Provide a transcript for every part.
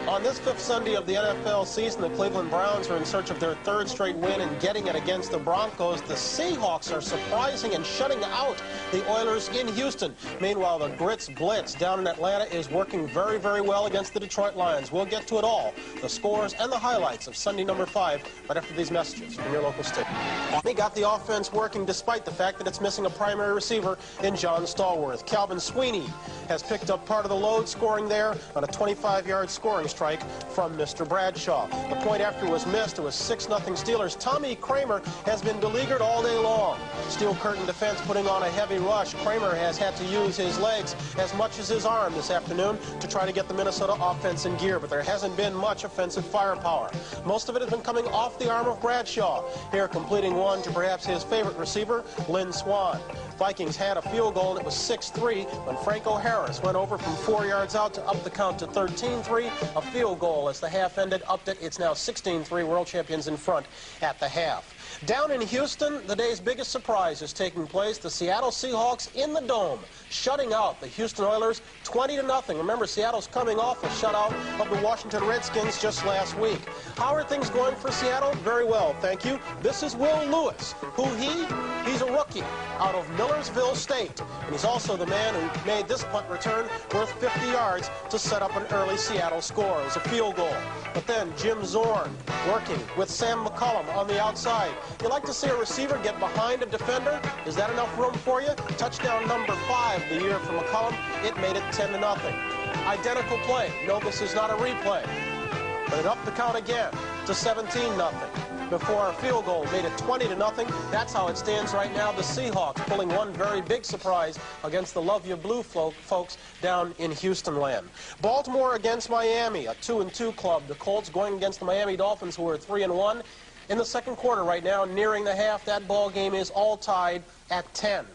On this fifth Sunday of the NFL season, the Cleveland Browns are in search of their third straight win and getting it against the Broncos. The Seahawks are surprising and shutting out the Oilers in Houston. Meanwhile, the Grits Blitz down in Atlanta is working very, very well against the Detroit Lions. We'll get to it all, the scores and the highlights of Sunday number 5, right after these messages from your local station. He got the offense working despite the fact that it's missing a primary receiver in John Stallworth. Calvin Sweeney has picked up part of the load, scoring there on a 25-yard scoring strike from Mr. Bradshaw. The point after was missed. It was 6-0 Steelers. Tommy Kramer has been beleaguered all day long. Steel Curtain defense putting on a heavy rush. Kramer has had to use his legs as much as his arm this afternoon to try to get the Minnesota offense in gear, but there hasn't been much offensive firepower. Most of it has been coming off the arm of Bradshaw. Here completing one to perhaps his favorite receiver, Lynn Swann. Vikings had a field goal, and it was 6-3 when Franco Harris went over from 4 yards out to up the count to 13-3. A field goal as the half ended, upped it. It's now 16-3, world champions in front at the half. Down in Houston, the day's biggest surprise is taking place. The Seattle Seahawks in the Dome, shutting out the Houston Oilers 20-0. Remember, Seattle's coming off a shutout of the Washington Redskins just last week. How are things going for Seattle? Very well, thank you. This is Will Lewis. He's a rookie out of Millersville State, and he's also the man who made this punt return worth 50 yards to set up an early Seattle score. It was a field goal. But then Jim Zorn working with Sam McCollum on the outside. You like to see a receiver get behind a defender? Is that enough room for you? Touchdown number 5 of the year for McCollum. It made it 10-0. Identical play. No, this is not a replay. But it upped the count again to 17-0. Before a field goal made it 20-0. That's how it stands right now. The Seahawks pulling one very big surprise against the Love You Blue folks down in Houston land. Baltimore against Miami, a 2-2 club. The Colts going against the Miami Dolphins, who are 3-1. In the second quarter right now, nearing the half, that ball game is all tied at 10.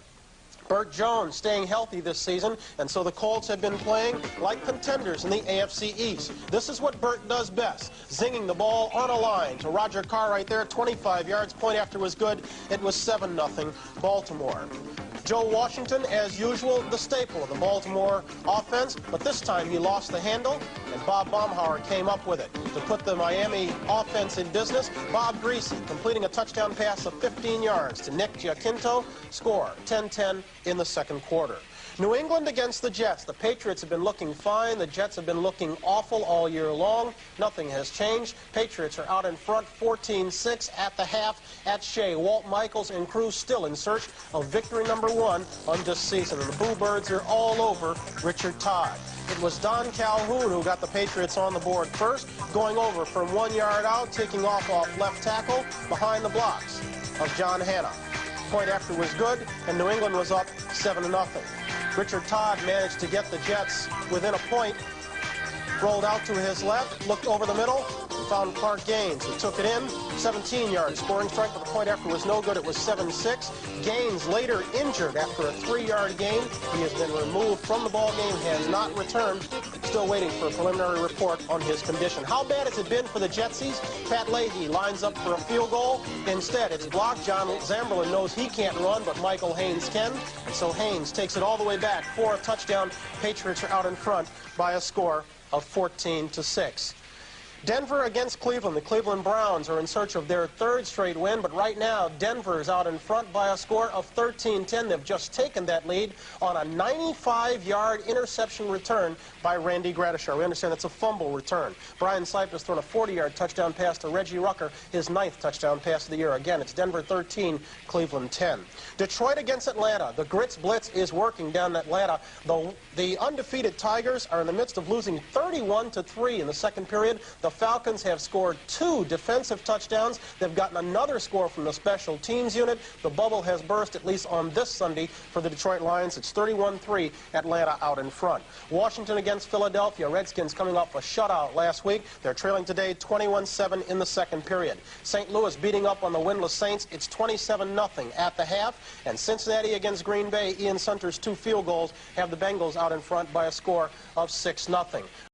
Burt Jones staying healthy this season, and so the Colts have been playing like contenders in the AFC East. This is what Burt does best, zinging the ball on a line to Roger Carr right there, 25 yards. Point after was good. It was 7-0 Baltimore. Joe Washington, as usual, the staple of the Baltimore offense, but this time he lost the handle, and Bob Baumhauer came up with it to put the Miami offense in business. Bob Greasy completing a touchdown pass of 15 yards to Nick Giacinto. Score 10-10 in the second quarter. New England against the Jets. The Patriots have been looking fine. The Jets have been looking awful all year long. Nothing has changed. Patriots are out in front 14-6 at the half at Shea. Walt Michaels and crew still in search of victory number 1 on this season. And the Boo Birds are all over Richard Todd. It was Don Calhoun who got the Patriots on the board first, going over from 1 yard out, taking off left tackle behind the blocks of John Hanna. Point after was good, and New England was up 7-0. Richard Todd managed to get the Jets within a point, rolled out to his left, looked over the middle, and found Clark Gaines, who took it in, 17-yard scoring strike, but the point after was no good. It was 7-6. Gaines later injured after a 3-yard gain. He has been removed from the ball game, has not returned. Still waiting for a preliminary report on his condition. How bad has it been for the Jetsies? Pat Leahy lines up for a field goal. Instead, it's blocked. John Zamberlin knows he can't run, but Michael Haynes can. And so Haynes takes it all the way back for a touchdown. Patriots are out in front by a score of 14-6. Denver against Cleveland. The Cleveland Browns are in search of their third straight win, but right now Denver is out in front by a score of 13-10. They've just taken that lead on a 95-yard interception return by Randy Gradishar. We understand it's a fumble return. Brian Sipe has thrown a 40-yard touchdown pass to Reggie Rucker, his 9th touchdown pass of the year. Again, it's Denver 13, Cleveland 10. Detroit against Atlanta. The Grits Blitz is working down in Atlanta. The undefeated Tigers are in the midst of losing 31-3 in the second period. The Falcons have scored 2 defensive touchdowns. They've gotten another score from the special teams unit. The bubble has burst, at least on this Sunday, for the Detroit Lions. It's 31-3, Atlanta out in front. Washington against Philadelphia. Redskins coming off a shutout last week. They're trailing today 21-7 in the second period. St. Louis beating up on the winless Saints. It's 27-0 at the half. And Cincinnati against Green Bay. Ian Sunter's 2 field goals have the Bengals out in front by a score of 6-0.